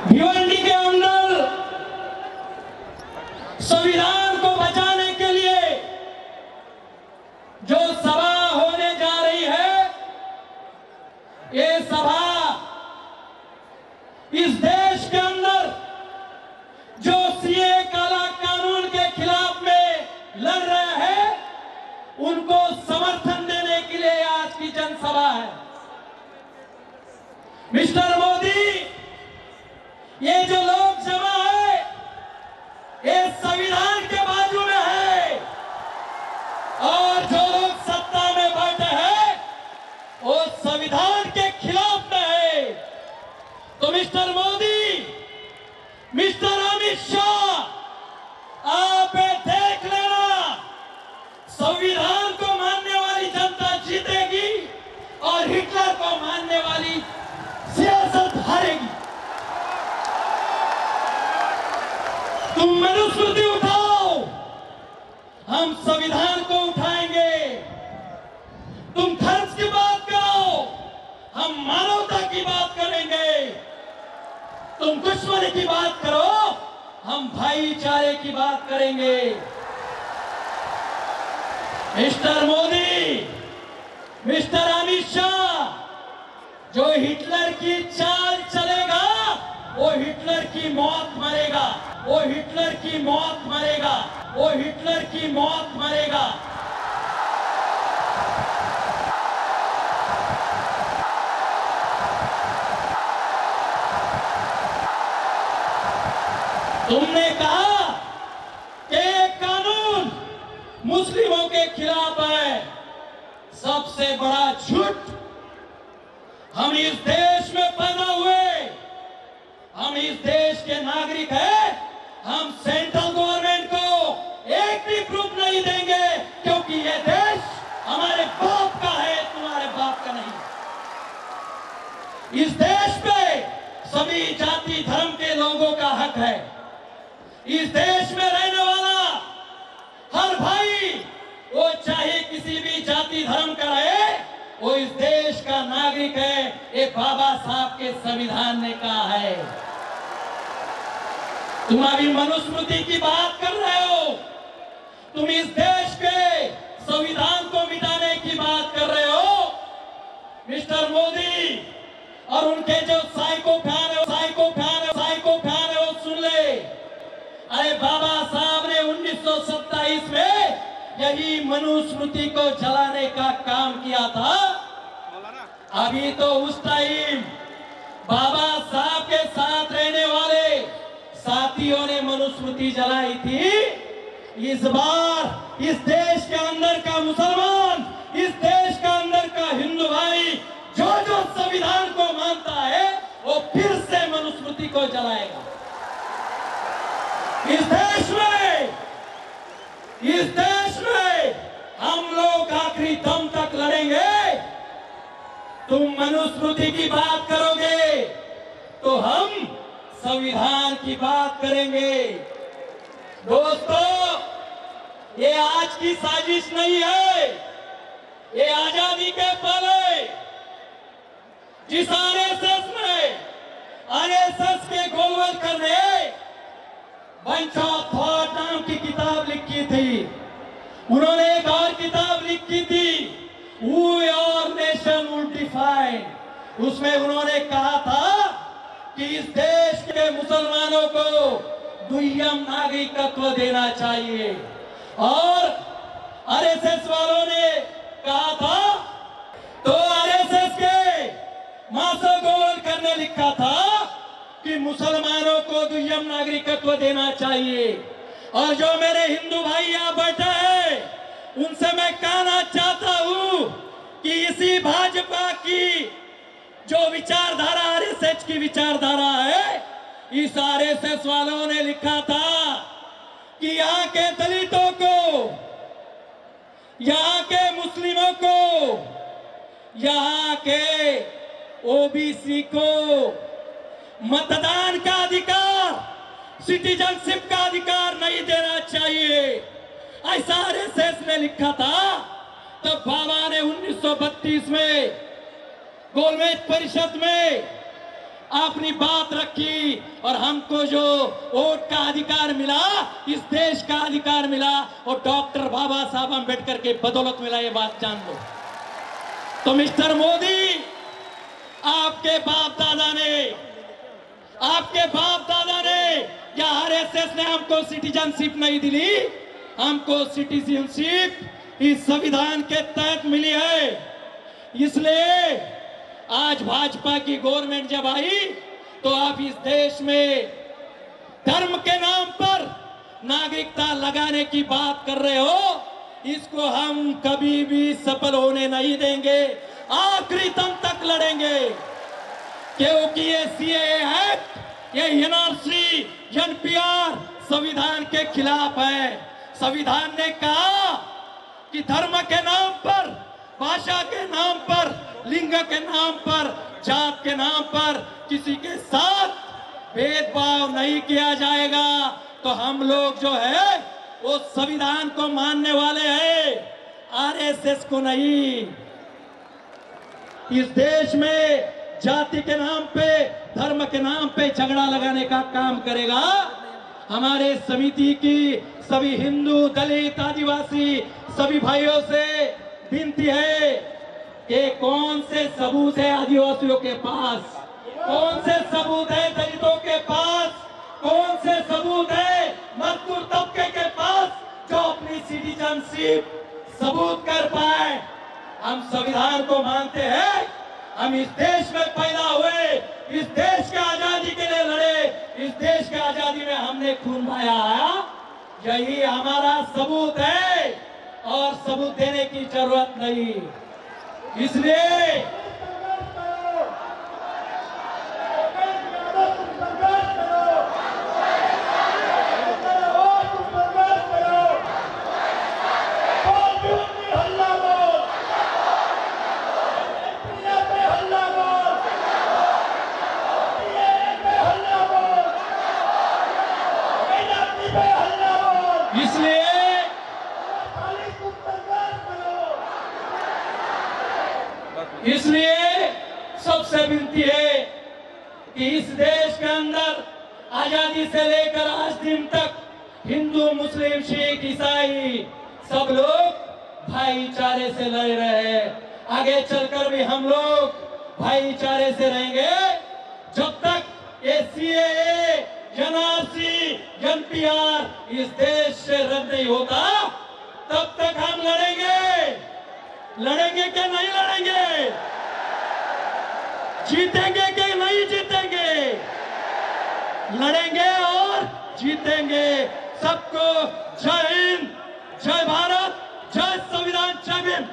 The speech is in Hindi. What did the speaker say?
भिवंडी के अंदर संविधान को बचाने के लिए जो सभा होने जा रही है, ये सभा इस देश के अंदर जो सीए काला कानून के खिलाफ में लड़ रहे हैं, उनको समर्थन देने के लिए आज की जनसभा है। मिस्टर मोदी, ये जो लोग जमा है, ये संविधान के बाजू में है, और जो लोग सत्ता में बैठे हैं वो संविधान के खिलाफ में है। तो मिस्टर मोदी, मिस्टर अमित शाह, आप देख लेना, संविधान को मानने वाली जनता जीतेगी और हिटलर को मानने वाली सियासत हारेगी। तुम मनुस्मृति उठाओ, हम संविधान को उठाएंगे। तुम धर्म की बात करो, हम मानवता की बात करेंगे। तुम दुश्मनी की बात करो, हम भाईचारे की बात करेंगे। मिस्टर मोदी, मिस्टर अमित शाह, जो हिटलर की चाल चलेगा वो हिटलर की मौत मरेगा, वो हिटलर की मौत मरेगा, वो हिटलर की मौत मरेगा। तुमने कहा कि कानून मुस्लिमों के खिलाफ है, सबसे बड़ा झूठ। हम इस देश में पैदा हुए, हम इस देश के नागरिक हैं। हम सेंट्रल गवर्नमेंट को एक भी प्रूफ नहीं देंगे, क्योंकि यह देश हमारे बाप का है, तुम्हारे बाप का नहीं। इस देश पे सभी जाति धर्म के लोगों का हक है। इस देश में रहने वाला हर भाई, वो चाहे किसी भी जाति धर्म का रहे, वो इस देश का नागरिक है। ये बाबा साहब के संविधान ने कहा है। तुम अभी मनुस्मृति की बात कर रहे हो, तुम इस देश के संविधान को मिटाने की बात कर रहे हो। मिस्टर मोदी और उनके जो साइको फैन है, वो सुन ले। अरे बाबा साहब ने 1927 में यही मनुस्मृति को जलाने का काम किया था। अभी तो उस टाइम बाबा साहब के साथ रहने वाले साथियों ने मनुस्मृति जलाई थी। इस बार इस देश के अंदर का मुसलमान, इस देश का अंदर का हिंदू भाई जो जो संविधान को मानता है, वो फिर से मनुस्मृति को जलाएगा। इस देश में हम लोग आखिरी दम तक लड़ेंगे। तुम मनुस्मृति की बात करोगे तो हम संविधान की बात करेंगे। दोस्तों, ये आज की साजिश नहीं है। ये आजादी के पहले जिस आरएसएस के गोलवलकर ने बंच ऑफ थॉट नाम की किताब लिखी थी, उन्होंने एक और किताब लिखी थी, Who Your Nation Would Define। उसमें उन्होंने कहा था कि इस देश के मुसलमानों को दुय्यम नागरिकत्व देना चाहिए, और आरएसएस वालों ने कहा था, तो आरएसएस के मासो गोवलकर ने लिखा था कि मुसलमानों को दुय्यम नागरिकत्व देना चाहिए। और जो मेरे हिंदू भाई यहाँ बैठे हैं, उनसे मैं कहना चाहता हूँ कि इसी भाजपा की जो विचारधारा आरएसएस की विचारधारा है, इस आरएसएस वालों ने लिखा था कि यहाँ के दलितों को, यहाँ के मुस्लिमों को, यहाँ के ओबीसी को मतदान का अधिकार, सिटीजनशिप का अधिकार नहीं देना चाहिए, ऐसा आरएसएस ने लिखा था। तब बाबा ने 1932 में गोलमेज परिषद में अपनी बात रखी और हमको जो वोट का अधिकार मिला, इस देश का अधिकार मिला, और डॉक्टर बाबा साहब अम्बेडकर के बदौलत मिला, ये बात जान लो। तो मिस्टर मोदी, आपके बाप दादा ने या आरएसएस ने हमको सिटीजनशिप नहीं दिली, हमको सिटीजनशिप इस संविधान के तहत मिली है। इसलिए आज भाजपा की गवर्नमेंट जब आई तो आप इस देश में धर्म के नाम पर नागरिकता लगाने की बात कर रहे हो, इसको हम कभी भी सफल होने नहीं देंगे, आखिरी दम तक लड़ेंगे। क्योंकि ये सीएए एक्ट, ये एनआरसी, एनपीआर संविधान के खिलाफ है। संविधान ने कहा कि धर्म के नाम पर, भाषा के नाम पर, लिंग के नाम पर, जात के नाम पर किसी के साथ भेदभाव नहीं किया जाएगा। तो हम लोग जो है वो संविधान को मानने वाले हैं, आरएसएस को नहीं। इस देश में जाति के नाम पे, धर्म के नाम पे झगड़ा लगाने का काम करेगा। हमारे समिति की सभी हिंदू, दलित, आदिवासी सभी भाइयों से विनती है कि कौन से सबूत है आदिवासियों के पास, कौन से सबूत है दलितों के पास, कौन से सबूत है मजदूर तबके के पास जो अपनी सिटीजनशिप सबूत कर पाए। हम संविधान को मानते हैं, हम इस देश में पैदा हुए, इस देश की आजादी के लिए लड़े, इस देश की आजादी में हमने खून बहाया, यही हमारा सबूत है और सबूत देने की जरूरत नहीं। इसलिए इसलिए सबसे विनती है कि इस देश के अंदर आजादी से लेकर आज दिन तक हिंदू, मुस्लिम, सिख, ईसाई सब लोग भाईचारे से लड़ रहे हैं। आगे चलकर भी हम लोग भाईचारे से रहेंगे। जब तक ये सीएए, एनआरसी, एनपीआर इस देश से रद्द नहीं होता, तब तक हम लड़ेंगे। लड़ेंगे क्या नहीं लड़ेंगे? जीतेंगे कि नहीं जीतेंगे? लड़ेंगे और जीतेंगे। सबको जय हिंद, जय भारत, जय संविधान, जय भीम।